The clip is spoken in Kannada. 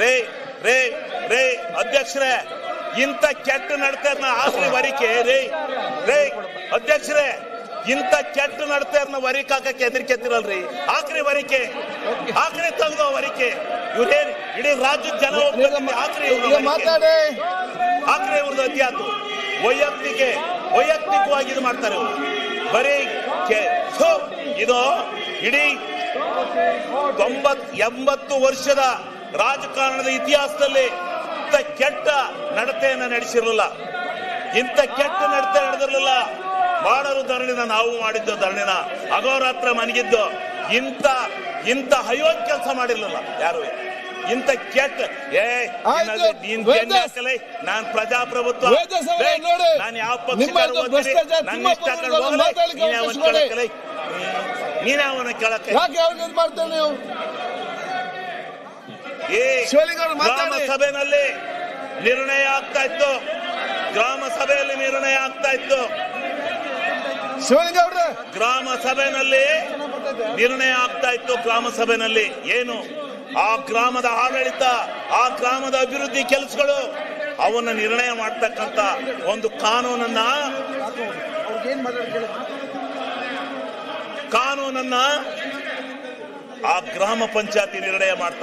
ರೇ ರೇ ರೇ ಅಧ್ಯಕ್ಷರೇ, ಇಂಥ ಕೆಟ್ಟ ನಡತೆಯನ್ನ ಆಕ್ರಿ ವರಿಕೆ ರೇ ಅಧ್ಯಕ್ಷರೇ, ಇಂಥ ಕೆಟ್ಟ ನಡತೆಯನ್ನ ವರಿಕೆ ಹಾಕಕ್ಕೆ ಹೆದರಿಕೆತ್ತಿರಲ್ರಿ. ಆಕ್ರಿ ವರಿಕೆ, ಆಕ್ರಿ ತೆಗೆದು ವರಿಕೆ. ಇವ್ರೇನ್ ಇಡೀ ರಾಜ್ಯದ ಜನ ಆಕ್ರಿ ಆಕ್ರಿ ಇವ್ರದ್ದು ಅದ್ಯಾತು ವೈಯಕ್ತಿಕವಾಗಿ ಇದು ಮಾಡ್ತಾರೆ ಇವರು. ಬರೀ ಇದು ಇಡೀ 80 ವರ್ಷದ ರಾಜಕಾರಣದ ಇತಿಹಾಸದಲ್ಲಿ ಇಂಥ ಕೆಟ್ಟ ನಡತೆಯನ್ನ ನಡೆಸಿರಲಿಲ್ಲ. ಇಂಥ ಕೆಟ್ಟ ನಡತೆ ನಡೆದಿರಲಿಲ್ಲ. ಮಾಡಲು ಧರಣಿನ ನಾವು ಮಾಡಿದ್ದು, ಧರಣಿನ ಅಗೋರಾತ್ರ ಮನಗಿದ್ದು. ಇಂಥ ಅಯೋಗ್ಯ ಕೆಲಸ ಮಾಡಿರ್ಲಿಲ್ಲ ಯಾರು. ಇಂಥ ಕೆಟ್ಟ ನಾನ್ ಪ್ರಜಾಪ್ರಭುತ್ವ, ನಾನು ಯಾವ ಪಕ್ಷ ನನ್ನ ಇಷ್ಟ ನೀನೇ ಅವನ ಕೇಳಕ್ಕೆ ಗ್ರಾಮ ಸಭೆಯಲ್ಲಿ ನಿರ್ಣಯ ಆಗ್ತಾ ಇತ್ತು. ಗ್ರಾಮ ಸಭೆಯಲ್ಲಿ ನಿರ್ಣಯ ಆಗ್ತಾ ಇತ್ತು. ಗ್ರಾಮ ಸಭೆಯಲ್ಲಿ ನಿರ್ಣಯ ಆಗ್ತಾ ಇತ್ತು. ಗ್ರಾಮ ಸಭೆಯಲ್ಲಿ ಏನು ಆ ಗ್ರಾಮದ ಆಡಳಿತ, ಆ ಗ್ರಾಮದ ಅಭಿವೃದ್ಧಿ ಕೆಲಸಗಳು, ಅವನ್ನ ನಿರ್ಣಯ ಮಾಡ್ತಕ್ಕಂತ ಒಂದು ಕಾನೂನನ್ನ ಆ ಗ್ರಾಮ ಪಂಚಾಯತಿ ನಿರ್ಣಯ ಮಾಡ್ತಾ